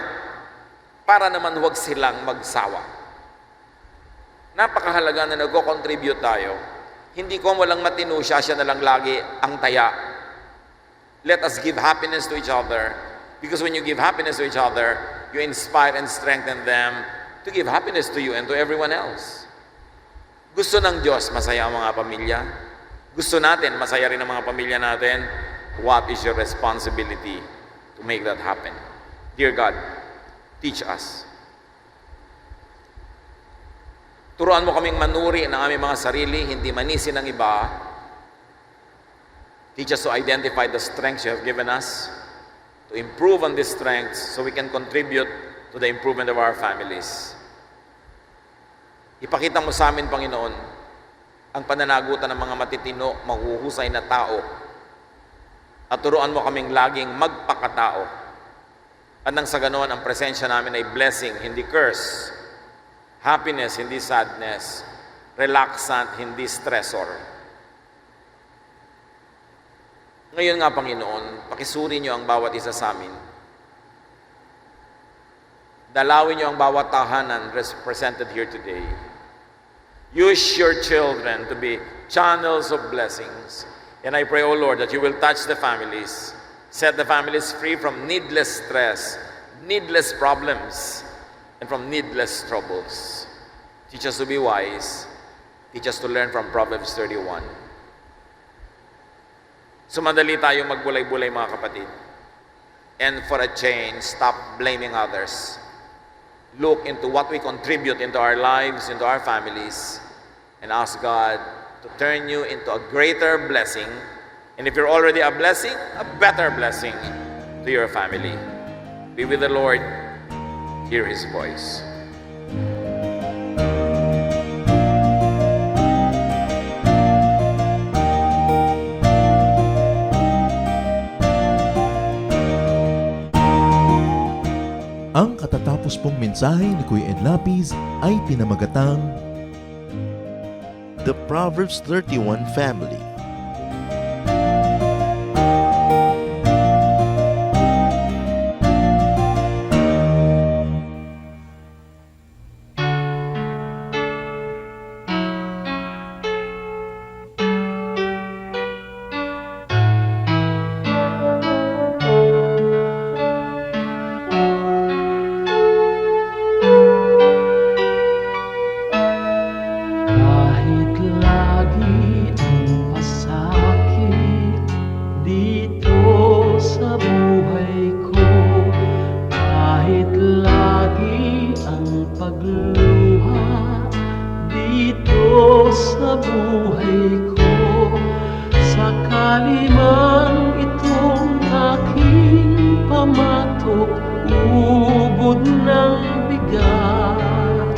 para naman huwag silang magsawa. Napakahalaga na nagko-contribute tayo. Hindi ko walang matino siya na lang lagi ang taya. Let us give happiness to each other. Because when you give happiness to each other, you inspire and strengthen them to give happiness to you and to everyone else. Gusto ng Diyos masaya ang mga pamilya. Gusto natin masaya rin ang mga pamilya natin. What is your responsibility to make that happen? Dear God, teach us. Turuan mo kaming manuri ng aming mga sarili, hindi manisi ng iba. Teach us to identify the strengths you have given us, to improve on these strengths so we can contribute to the improvement of our families. Ipakita mo sa amin, Panginoon, ang pananagutan ng mga matitino, mahuhusay na tao. At turuan mo kaming laging magpakatao. At nang sa ganoon, ang presensya namin ay blessing, hindi curse. Happiness, hindi sadness. Relaxant, hindi stressor. Ngayon nga, Panginoon, pakisuri niyo ang bawat isa sa amin. Dalawin niyo ang bawat tahanan represented here today. Use your children to be channels of blessings. And I pray, O Lord, that you will touch the families, set the families free from needless stress, needless problems, and from needless troubles. Teach us to be wise. Teach us to learn from Proverbs 31. Sumadali tayo magbulay-bulay, mga kapatid. And for a change, stop blaming others. Look into what we contribute into our lives, into our families, and ask God to turn you into a greater blessing. And if you're already a blessing, a better blessing to your family. Be with the Lord. Hear His voice. Ang katatapos pong mensahe ni Kuya Ed Lapis ay pinamagatang The Proverbs 31 Family. Kahit lagi ang pasakit dito sa buhay ko, kahit lagi ang pagluha dito sa buhay ko, sakali man itong aking pamatok, ubod ng bigat,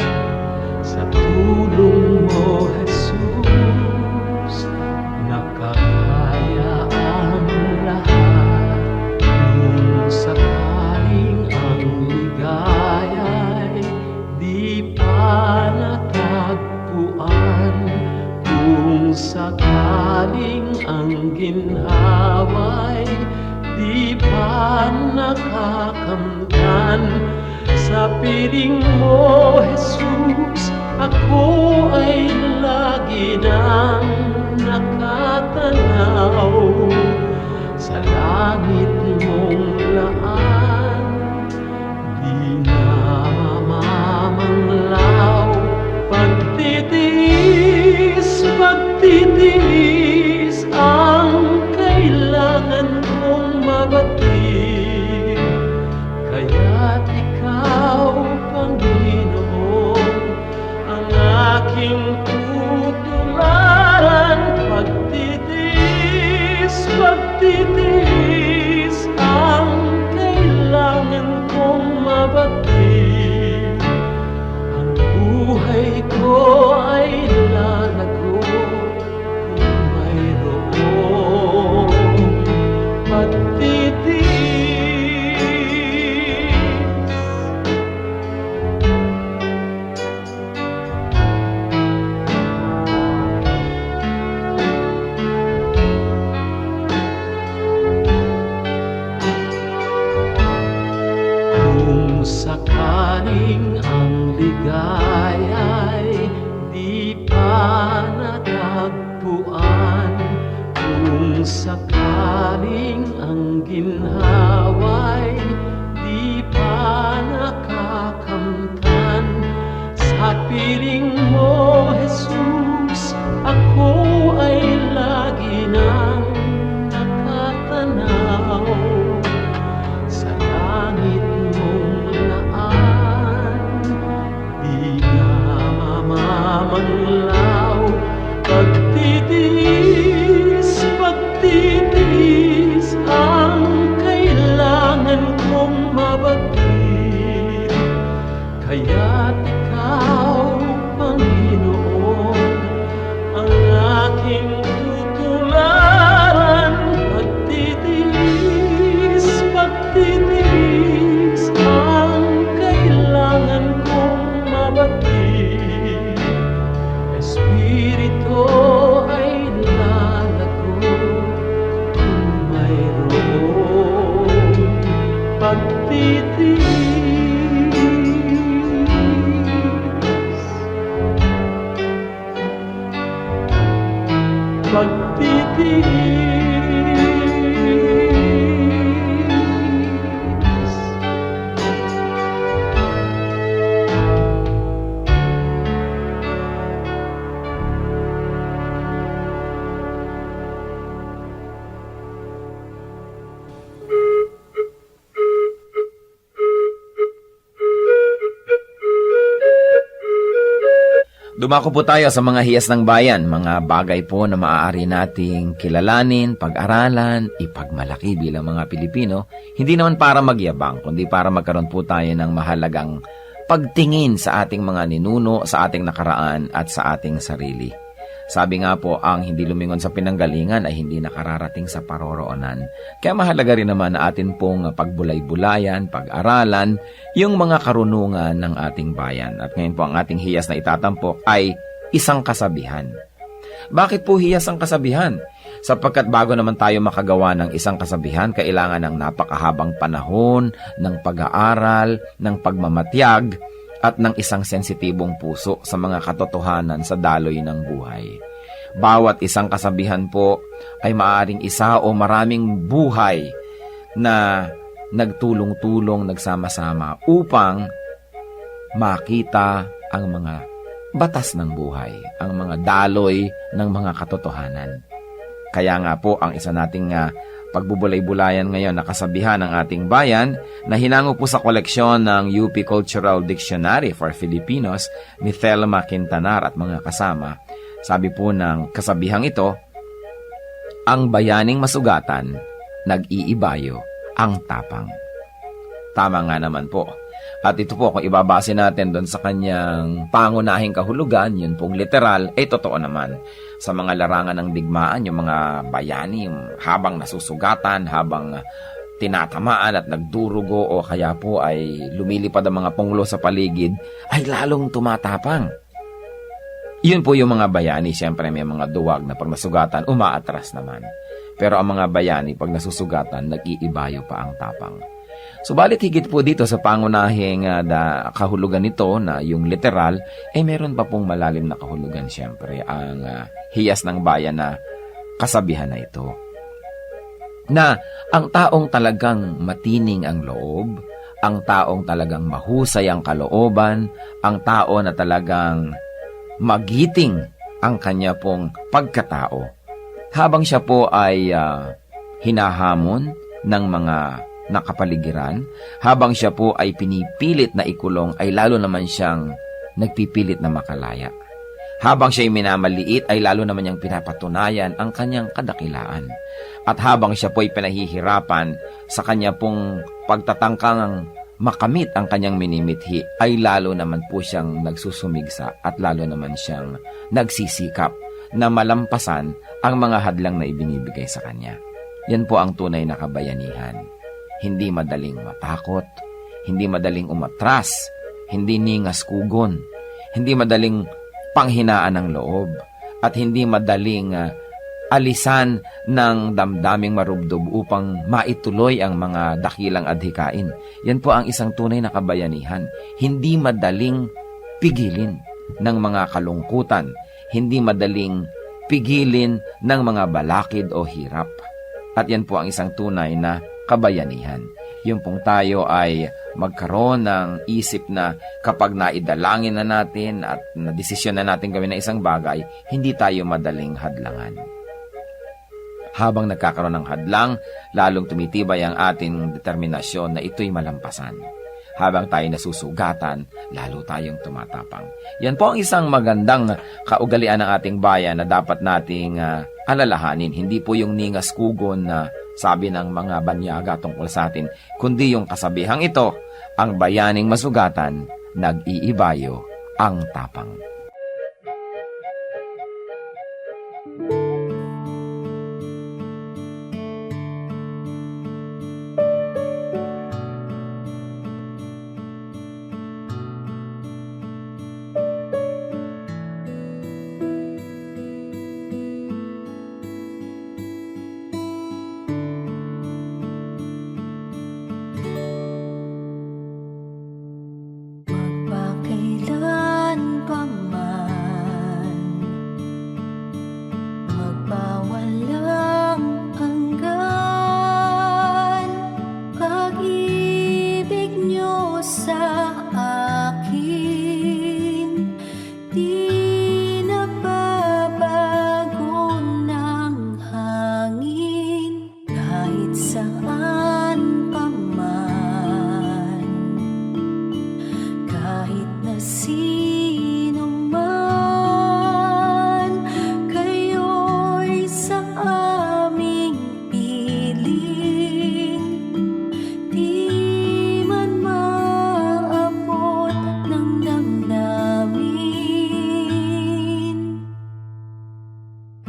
sa tulong mo, Jesus, nakakaya ang lahat. Kung sakaling ang ligaya'y di pa natagpuan, kung sakaling ang ginhawa'y di pa nakakamtan, sa piling mo, Jesus, ako ay lagi nang nakatanaw sa langit mong laan, di na mamamanglaw. Pagtitiis ang kailangan kong mabatid, kaya't ikaw, Panginoon, ang aking tutularan. Pagtitiis ang kailangan kong mabatid. Ang buhay ko ay lalago kung tagpuan kung sakaling ang ginhaway di pa nakakamtan. Sa piling mo, Jesus, ako ay lagi nang nakatanaw sa langit mong laan. Di ka mamamanglaw, pagtitiis ang kailangan kong mabatid. Kaya't ikaw, Panginoon, ang aking tutularan. Pagtitiis ang kailangan kong mabatid. Espiritu ay lalago kung mayroong pagtitiis. Pagtitiis. Dumako po tayo sa mga hiyas ng bayan, mga bagay po na maaari nating kilalanin, pag-aralan, ipagmalaki bilang mga Pilipino, hindi naman para magyabang, kundi para magkaroon po tayo ng mahalagang pagtingin sa ating mga ninuno, sa ating nakaraan at sa ating sarili. Sabi nga po, ang hindi lumingon sa pinanggalingan ay hindi nakararating sa paroroonan. Kaya mahalaga rin naman na atin pong pagbulay-bulayan, pag-aralan, yung mga karunungan ng ating bayan. At ngayon po ang ating hiyas na itatampok ay isang kasabihan. Bakit po hiyas ang kasabihan? Sapagkat bago naman tayo makagawa ng isang kasabihan, kailangan ng napakahabang panahon, ng pag-aaral, ng pagmamatyag, at ng isang sensitibong puso sa mga katotohanan sa daloy ng buhay. Bawat isang kasabihan po ay maaaring isa o maraming buhay na nagtulong-tulong, nagsama-sama upang makita ang mga batas ng buhay, ang mga daloy ng mga katotohanan. Kaya nga po ang isa nating pagbubulay-bulayan ngayon na kasabihan ng ating bayan na hinango po sa koleksyon ng UP Cultural Dictionary for Filipinos ni Thelma Quintanar at mga kasama. Sabi po ng kasabihang ito, ang bayaning masugatan, nag-iibayo ang tapang. Tama nga naman po. At ito po, kung ibabase natin doon sa kanyang pangunahing kahulugan, yun pong literal, ay totoo naman. Sa mga larangan ng digmaan, yung mga bayani, yung habang nasusugatan, habang tinatamaan at nagdurugo o kaya po ay lumilipad ang mga punglo sa paligid, ay lalong tumatapang. Yun po yung mga bayani, siyempre may mga duwag na pag nasugatan, umaatras naman. Pero ang mga bayani, pag nasusugatan, nag-iibayo pa ang tapang. Subalit higit po dito sa pangunahing kahulugan nito na yung literal, ay meron pa pong malalim na kahulugan siyempre ang hiyas ng bayan na kasabihan na ito. Na ang taong talagang matining ang loob, ang taong talagang mahusay ang kalooban, ang tao na talagang magiting ang kanya pong pagkatao, habang siya po ay hinahamon ng mga nakapaligiran, habang siya po ay pinipilit na ikulong, ay lalo naman siyang nagpipilit na makalaya. Habang siya ay minamaliit, ay lalo naman niyang pinapatunayan ang kanyang kadakilaan. At habang siya po ay pinahihirapan sa kanya pong pagtatangkang makamit ang kanyang minimithi, ay lalo naman po siyang nagsusumigsa at lalo naman siyang nagsisikap na malampasan ang mga hadlang na ibinibigay sa kanya. Yan po ang tunay na kabayanihan. Hindi madaling matakot, hindi madaling umatras, hindi ningas kugon, hindi madaling panghinaan ng loob, at hindi madaling alisan ng damdaming marubdob upang maituloy ang mga dakilang adhikain. Yan po ang isang tunay na kabayanihan. Hindi madaling pigilin ng mga kalungkutan, hindi madaling pigilin ng mga balakid o hirap. At yan po ang isang tunay na kabayanihan. Yung pong tayo ay magkaroon ng isip na kapag naidalangin na natin at nadesisyon na natin gawin ng isang bagay, hindi tayo madaling hadlangan. Habang nagkakaroon ng hadlang, lalong tumitibay ang ating determinasyon na ito'y malampasan. Habang tayo nasusugatan, lalo tayong tumatapang. Yan po ang isang magandang kaugalian ng ating bayan na dapat nating alalahanin. Hindi po yung ningas kugon na sabi ng mga banyaga tungkol sa atin, kundi yung kasabihang ito, ang bayaning masugatan, nag-iibayo ang tapang. Magpakailan pa man, magpawalang hanggan, pag-ibig niyo sa akin, di nababago ng hangin, kahit saan pa man. Kahit na sino man, kayo'y sa aming piling, di man maabot ng damdamin.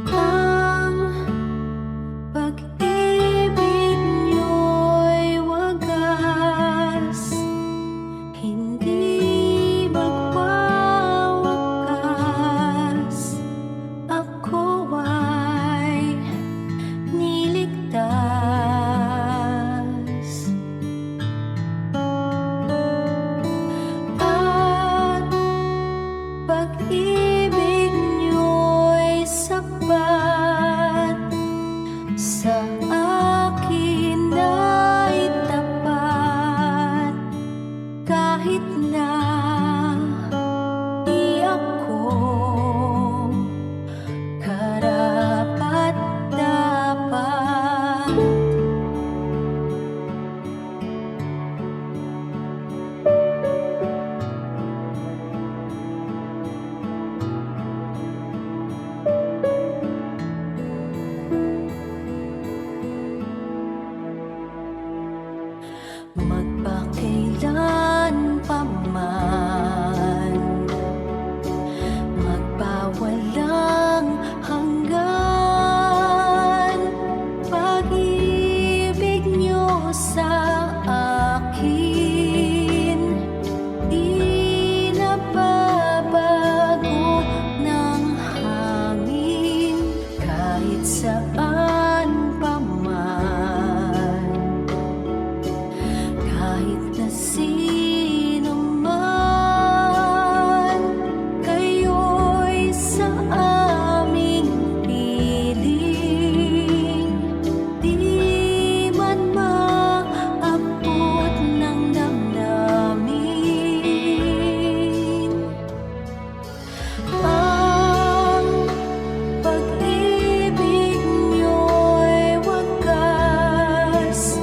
Ang pag-ibig niyo'y wagas, hindi magwawakas. Ako ay niligtas. At pag-ibig niyo'y sapat, sa akin ay tapat. Kahit na di ako karapat-dapat. Magpakailan pa man, magpawalang hanggan, pag-ibig niyo sa akin, di nababago ng hangin, kahit saan pa man. Kahit na sino man, kayo'y sa aming piling, di man maabot ng damdamin. Ang pag-ibig niyo'y wagas,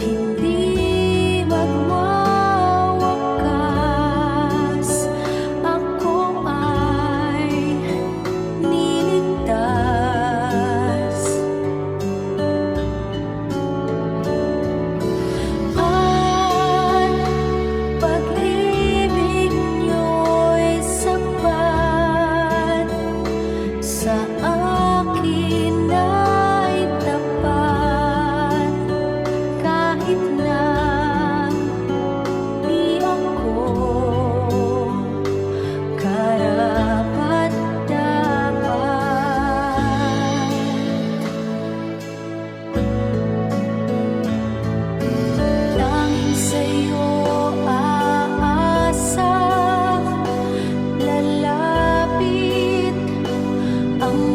hindi magwawakas. Ako ay niligtas. At pag-ibig niyo'y sapat, sa akin ay tapat. Kahit na di ako karapat-dapat. Langit sa'yo aasa, lalapit ang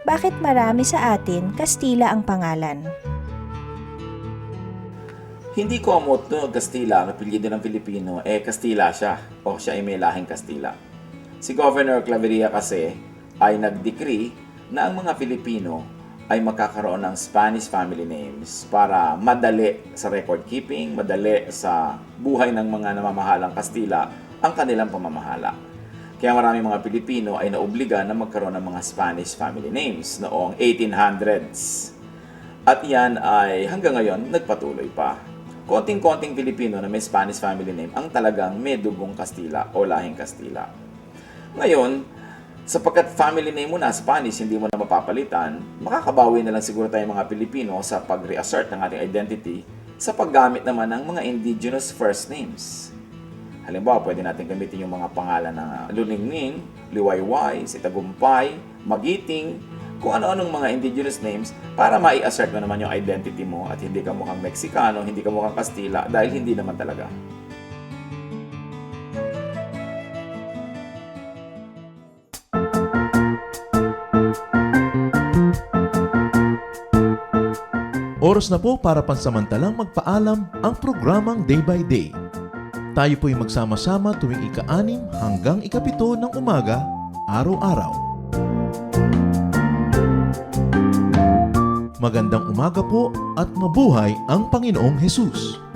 bakit marami sa atin Kastila ang pangalan? Hindi common no, Kastila, ang apelyido ng Pilipino, Kastila siya o siya ay may lahing Kastila. Si Governor Claveria kasi ay nag-decree na ang mga Pilipino ay magkakaroon ng Spanish family names para madali sa record keeping, madali sa buhay ng mga namamahalang Kastila ang kanilang pamamahala. Kaya maraming mga Pilipino ay naobliga na magkaroon ng mga Spanish family names noong 1800s. At yan ay hanggang ngayon nagpatuloy pa. Konting-konting Pilipino na may Spanish family name ang talagang may dugong Kastila o lahing Kastila. Ngayon, sapagkat family name mo na Spanish, hindi mo na mapapalitan, makakabawi na lang siguro tayong mga Pilipino sa pag-reassert ng ating identity sa paggamit naman ng mga indigenous first names. Halimbawa, pwede natin gamitin yung mga pangalan na Luningning, Liwayway, Sitagumpay, Magiting, kung ano-anong mga indigenous names para mai-assert mo naman yung identity mo at hindi ka mukhang Meksikano, hindi ka mukhang Kastila dahil hindi naman talaga. Oras na po para pansamantalang magpaalam ang programang Day by Day. Tayo po'y magsama-sama tuwing ika-6 hanggang ika-7 ng umaga, araw-araw. Magandang umaga po at mabuhay ang Panginoong Hesus!